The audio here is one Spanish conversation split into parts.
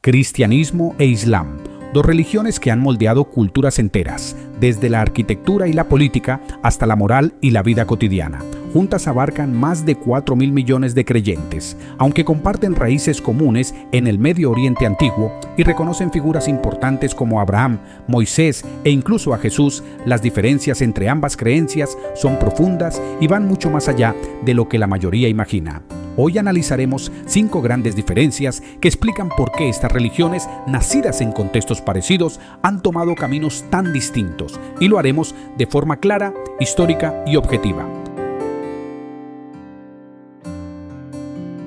Cristianismo e Islam, dos religiones que han moldeado culturas enteras, desde la arquitectura y la política hasta la moral y la vida cotidiana. Juntas abarcan más de 4.000 millones de creyentes, aunque comparten raíces comunes en el Medio Oriente antiguo y reconocen figuras importantes como Abraham, Moisés e incluso a Jesús. Las diferencias entre ambas creencias son profundas y van mucho más allá de lo que la mayoría imagina. Hoy analizaremos 5 grandes diferencias que explican por qué estas religiones, nacidas en contextos parecidos, han tomado caminos tan distintos, y lo haremos de forma clara, histórica y objetiva.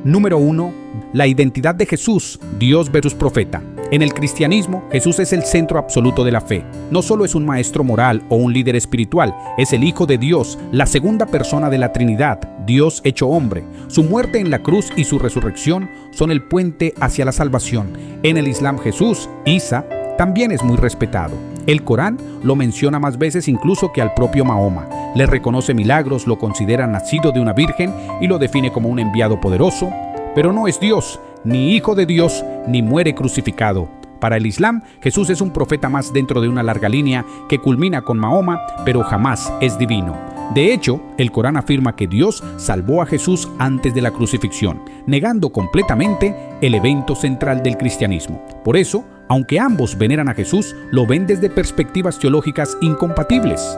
Número 1. La identidad de Jesús, Dios versus profeta. En el cristianismo, Jesús es el centro absoluto de la fe. No solo es un maestro moral o un líder espiritual, es el Hijo de Dios, la segunda persona de la Trinidad, Dios hecho hombre. Su muerte en la cruz y su resurrección son el puente hacia la salvación. En el Islam, Jesús, Isa, también es muy respetado. El Corán lo menciona más veces incluso que al propio Mahoma. Le reconoce milagros, lo considera nacido de una virgen y lo define como un enviado poderoso, pero no es Dios, ni hijo de Dios, ni muere crucificado. Para el Islam, Jesús es un profeta más dentro de una larga línea que culmina con Mahoma, pero jamás es divino. De hecho, el Corán afirma que Dios salvó a Jesús antes de la crucifixión, negando completamente el evento central del cristianismo. Por eso, aunque ambos veneran a Jesús, lo ven desde perspectivas teológicas incompatibles.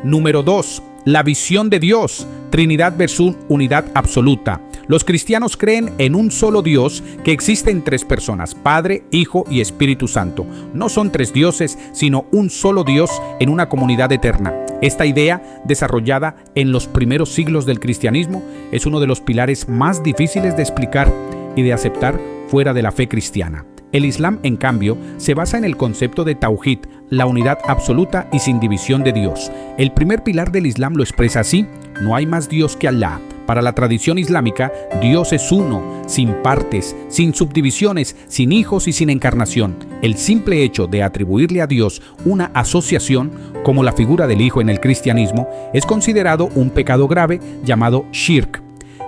Número 2. La visión de Dios, Trinidad versus unidad absoluta. Los cristianos creen en un solo Dios que existe en 3 personas, Padre, Hijo y Espíritu Santo. No son 3 dioses, sino un solo Dios en una comunidad eterna. Esta idea, desarrollada en los primeros siglos del cristianismo, es uno de los pilares más difíciles de explicar y de aceptar fuera de la fe cristiana. El Islam, en cambio, se basa en el concepto de Tauhid, la unidad absoluta y sin división de Dios. El primer pilar del Islam lo expresa así: no hay más Dios que Allah. Para la tradición islámica, Dios es uno, sin partes, sin subdivisiones, sin hijos y sin encarnación. El simple hecho de atribuirle a Dios una asociación, como la figura del Hijo en el cristianismo, es considerado un pecado grave llamado shirk.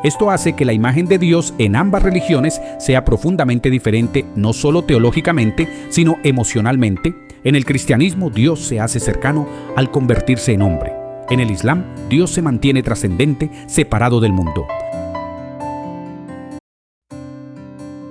Esto hace que la imagen de Dios en ambas religiones sea profundamente diferente, no solo teológicamente, sino emocionalmente. En el cristianismo, Dios se hace cercano al convertirse en hombre. En el Islam, Dios se mantiene trascendente, separado del mundo.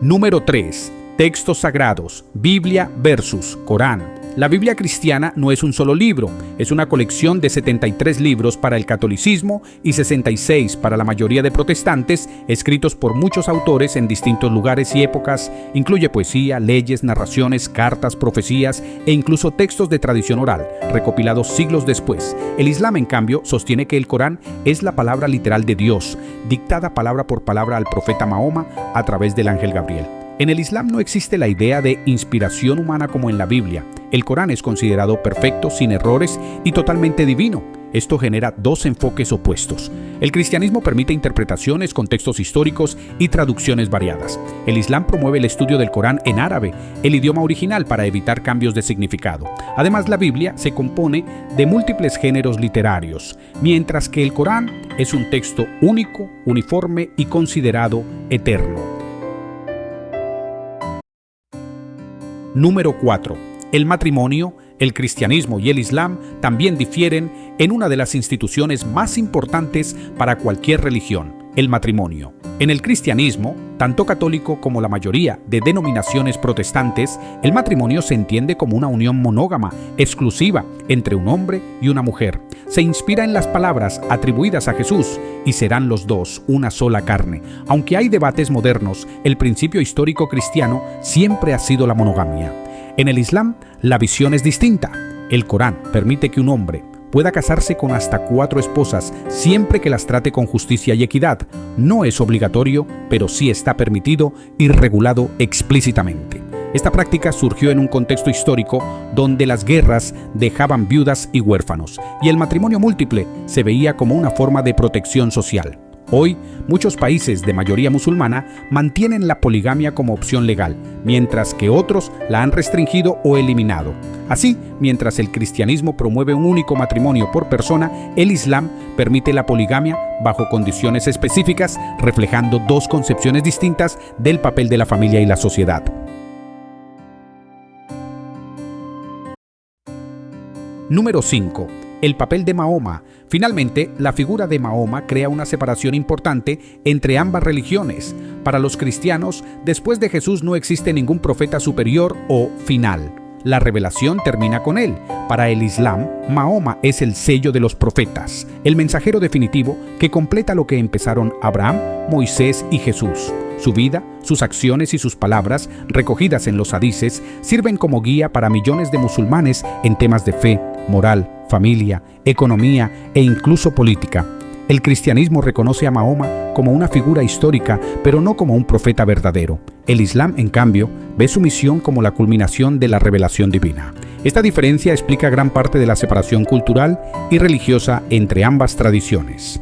Número 3. Textos sagrados, Biblia versus Corán. La Biblia cristiana no es un solo libro, es una colección de 73 libros para el catolicismo y 66 para la mayoría de protestantes, escritos por muchos autores en distintos lugares y épocas. Incluye poesía, leyes, narraciones, cartas, profecías e incluso textos de tradición oral, recopilados siglos después. El Islam, en cambio, sostiene que el Corán es la palabra literal de Dios, dictada palabra por palabra al profeta Mahoma a través del ángel Gabriel. En el Islam no existe la idea de inspiración humana como en la Biblia. El Corán es considerado perfecto, sin errores y totalmente divino. Esto genera 2 enfoques opuestos. El cristianismo permite interpretaciones, contextos históricos y traducciones variadas. El Islam promueve el estudio del Corán en árabe, el idioma original, para evitar cambios de significado. Además, la Biblia se compone de múltiples géneros literarios, mientras que el Corán es un texto único, uniforme y considerado eterno. Número 4. El matrimonio. El cristianismo y el Islam también difieren en una de las instituciones más importantes para cualquier religión, el matrimonio. En el cristianismo, tanto católico como la mayoría de denominaciones protestantes, el matrimonio se entiende como una unión monógama, exclusiva, entre un hombre y una mujer. Se inspira en las palabras atribuidas a Jesús: y serán los dos una sola carne. Aunque hay debates modernos, el principio histórico cristiano siempre ha sido la monogamia. En el Islam, la visión es distinta. El Corán permite que un hombre pueda casarse con hasta 4 esposas, siempre que las trate con justicia y equidad. No es obligatorio, pero sí está permitido y regulado explícitamente. Esta práctica surgió en un contexto histórico donde las guerras dejaban viudas y huérfanos, y el matrimonio múltiple se veía como una forma de protección social. Hoy, muchos países de mayoría musulmana mantienen la poligamia como opción legal, mientras que otros la han restringido o eliminado. Así, mientras el cristianismo promueve un único matrimonio por persona, el Islam permite la poligamia bajo condiciones específicas, reflejando dos concepciones distintas del papel de la familia y la sociedad. Número 5. El papel de Mahoma. Finalmente, la figura de Mahoma crea una separación importante entre ambas religiones. Para los cristianos, después de Jesús no existe ningún profeta superior o final. La revelación termina con él. Para el Islam, Mahoma es el sello de los profetas, el mensajero definitivo que completa lo que empezaron Abraham, Moisés y Jesús. Su vida, sus acciones y sus palabras, recogidas en los hadices, sirven como guía para millones de musulmanes en temas de fe, moral, familia, economía e incluso política. El cristianismo reconoce a Mahoma como una figura histórica, pero no como un profeta verdadero. El Islam, en cambio, ve su misión como la culminación de la revelación divina. Esta diferencia explica gran parte de la separación cultural y religiosa entre ambas tradiciones.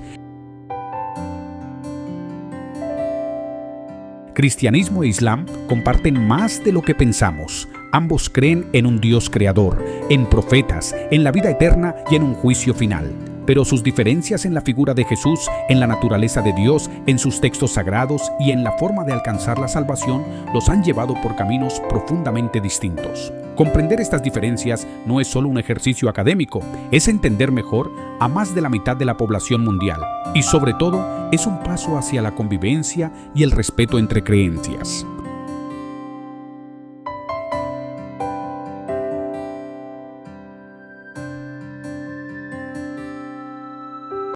Cristianismo e Islam comparten más de lo que pensamos. Ambos creen en un Dios creador, en profetas, en la vida eterna y en un juicio final. Pero sus diferencias en la figura de Jesús, en la naturaleza de Dios, en sus textos sagrados y en la forma de alcanzar la salvación los han llevado por caminos profundamente distintos. Comprender estas diferencias no es solo un ejercicio académico, es entender mejor a más de la mitad de la población mundial y sobre todo es un paso hacia la convivencia y el respeto entre creencias.